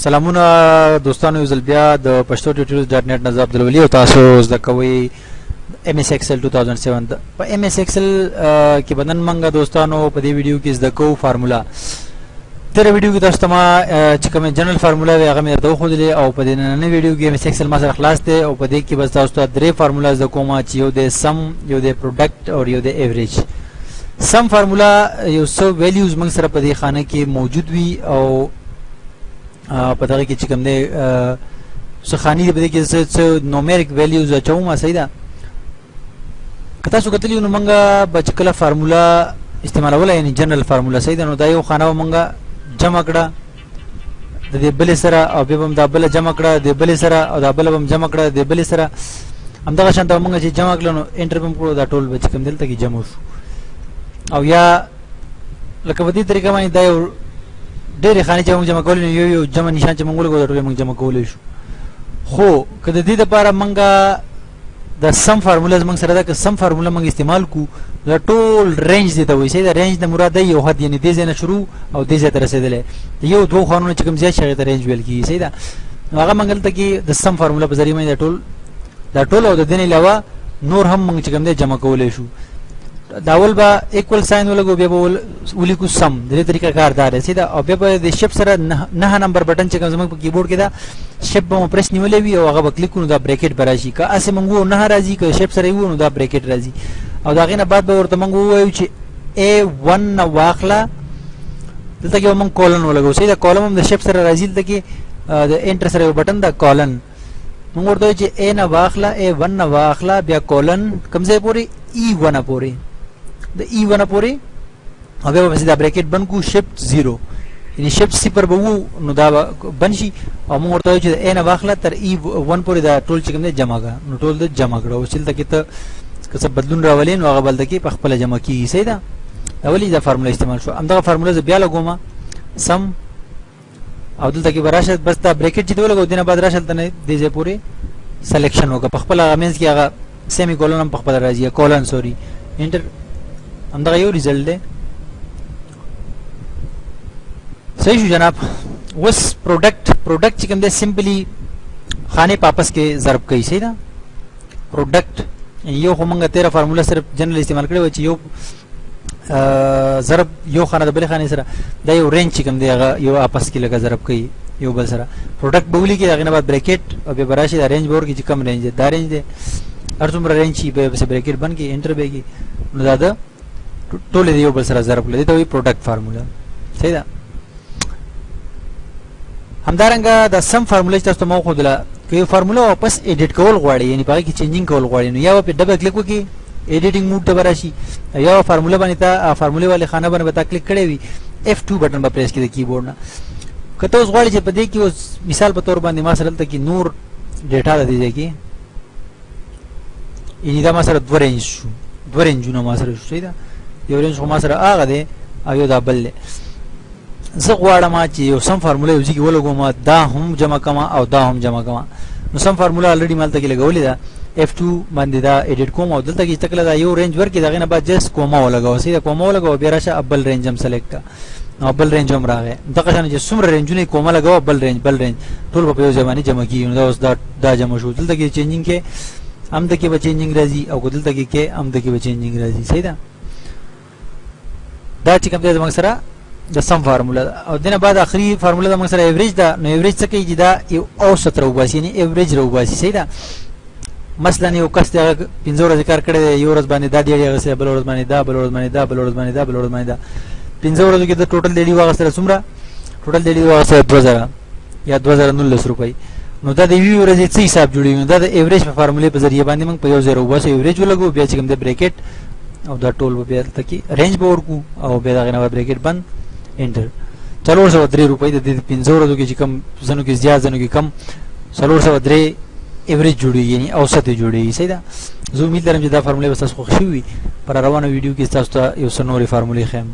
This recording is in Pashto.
سلامونه دوستانو یو ځل بیا د پښتو ټیوټریالز ډاټ نت نه زه عبدالولي او تاسو زده کوئ ایم ایس ایکسل 2007 په ایم ایس ایکسل کې بدن منګه دوستانو په دې ویډیو کې زده کوو فارمولا تر ویډیو کې تاسو ته ما چې کومه جنرال فارمولا وي هغه مې درته وښودلې او په دې نننۍ ویډیو کې ایم ایس ایکسل ما سره خلاص دی او په دې کې بس تاسو ته درې فارمولا زده کوم چې یو د سم یو د پروډکټ او یو د ایوریج سم فارمولا یو څو ویلیوز موږ سره په دې خانه کې موجود وي او په دغه کې چې کوم دی څه خاني دی په دې کې څه نومریک ویلیوز اچوم صحیح ده که تاسو کتلی نو موږ به چې کله فارمولا استعمالوله یعنی جنرال فارمولا صحیح ده نو دا یو خانه به موږ جمع کړه د دې بلې سره او بیا به هم دا بله جمع کړه د بلې سره او دا بله به هم جمع کړه د بلې سره همدغه شان ته موږ چې جمع کړه نو انټر به هم کړو دا ټول به چې کوم دلته کې جمع شو او یا لکه په دې طریقه باندې دا یو ډېرې خانې چې موږ جمع کولی نو یو یو جمع نشان چې موږ ولګو دا ټول موږ جمع کولی شو خو که د دې دپاره موږ د سم فارمولا موږ سره ده که سم فارمولا موږ استعمال کړو دا ټول رینج دی ته وایي صحیح ده رینج نه مراد دی یو حد یعنې دې ځای نه شروع او دې ځای ته رسېدلی د یو دوو خانونو چې کوم زیات شي هغې ته رینج ویل کېږي صحیح ده نو هغه موږ دلته کې د سم فارمولا په ذریعه باندې دا ټول او د دې نه علاوه نور هم موږ چې کوم دی جمع کولی شو دا اول به ایکول ساین ولګو بیا به ولیکو سم د دې طریقه کار دا دی صحیح ده او بیا به د شپ سره 9 نمبر بټن چې کوم زموږ په کیبورډ کې ده شپ به مو پریس نیولی وي او هغه به کلیک کړو دا بریکټ به راشي که هسې موږ وو 9 راځي که شپ سره یې وو نو دا بریکټ راځي او د هغې نه بعد به ورته موږ ووایو چې A1 نه واخله دلته کې به موږ کولن ولګو صحیح ده کولم هم د شپ سره راځي دلته کې د انټر سره یو بټن ده کولن موږ ورته وایو چې A نه واخله A1 نه واخله بیا کولن کوم ځای پورې E1 پورې د E1 پورې او بیا به دا بریکټ بند کړو شفټ 0 یعنی شفټ 0 به وو نو دا بند شي او موږ ورته وایو چې د A نه واخله تر E1 پورې دا ټول چې کوم دی جمع کړه نو ټول د جمع کړه اوس دلته کې ته که څه بدلون راولې نو هغه به دلته کې په خپله جمع کېږي صحیح ده دا ولې دا فارمولا استعمال شو همدغه فارمولا زه بیا لګوم سم او دلته کې به راشه بس دا بریکټ چې دی ولګو دې نه بعد راشه دلته دې ځای پورې سلیکشن وکړه په خپله هغه منځ کې هغه سیمی کولن هم په خپله راځي کولن سوري انټر همدغه یو ریزلټ دی صحیح شو جناب اوس پروډکټ چې کوم دی سمپلی خانې په آپس کې ضرب کوي صحیح ده پروډکټ یو خو موږ تیره فارمولا صرف جنرال استعمال کړی وه چې یو ضرب یو خانه د بلې خانې سره دا یو رینج چې کوم دی هغه یو آپس کې لکه ضرب کوي یو بل سره پروډکټ به ولیکي د هغې نه بعد بریکټ او بیا به راشي دا رینج به ورکړي چې کم رینج دی دا رینج دی هر څومره رینج شي بیا پسې بریکټ بند کړي انټر به کړي نو دا د ټولې د یو بل سره ضرب کړل دې ته وایي پروډکټ فارمولا صحیح ده همدارنګه د سم فارمولا چې تاسو ته ما وښودله که یو فارمولا واپس ایډیټ کول غواړي یعنې په هغې کې چینجینګ کول غواړي نو یا به پرې ډبل کلیک وکړي ایډیټینګ موډ ته به راشي یا فارمولا باندې ته فارمولې والې خانه باندې به تا کلیک کړی وي F2 بټن به پریس کړي د کیبورډ نه که ته اوس غواړې چې په دې کې اوس مثال په طور باندې ما سره دلته کې نور ډیټا ده دې ځای کې یعنې دا ما سره دوه رینجونه ما سره شو صحیح ده یو رینج خو ما سره هغه دی او یو دا بل دی زه غواړم چې یو سم فارمولا یو ځای کې ولګوم دا هم جمع کړم او دا هم جمع کړم نو سم فارمولا الریډي ما دلته کې لګولې ده F2 باندې دا ایډیټ کوم او دلته کې چې کله دا یو رینج ورکړي د هغې نه بعد جست کوما ولګوه صحیح ده کوما ولګوه بیا راشه بل رینج هم سلیکټ کړه نو بل رینج هم راغی دغه شان چې څومره رینجونه یې کوما لګوه بل رینج ټول به په یو ځای باندې جمع کېږي نو دا اوس دا جمع شو دلته کې چینجینګ کې هم دکې به چینجینګ راځي او که دلته کې هم دکې به چینجینګ راځي صحیح ده دا چې کوم دی زموږ سره د سم فارمولا ده او دنه بعد آخري فارمولا زموږ سره ایوریج ده نو ایوریج څه کوي چې دا یو اوسط راوباسي یعنې ایوریج راوباسي صحیح ده مثلا یو کس دی هغه 15 ورځې کار کړی دی یو ورځ باندې دا ډېډي اخیستی بل ورځ باندې دا بل ورځ باندې دا بل ورځ باندې دا بل ورځ باندې دا 15 ورځو کې د ټوټل ډېډي واخیستله څومره ټوټل ډېډي واخیستله 2000 یا 2019 روپۍ نو دا د یوې ورځې څه حساب جوړوي نو دا د ایوریج په فارمولې په ذریعه باندې موږ په یو ځای راوباسو ایوریج ولګو بیا چې کوم دی بریکټ او دا ټول به بیا دلته کې رینج به ورکړو او بیا د هغې نه به بریکټ بند انټر 403 روپۍ د دې 15 ورځو کې چې کم ځنو کې زیات ځنو کې کم 403 ایوریج جوړېږي یعنې اوسط یې جوړېږي صحیح ده زه امید لرم چې دا فارمولې به ستاسو خوښ شوي وي پر روانه ویډیو کې ستاسو ته یو څه نورې فارمولې ښیم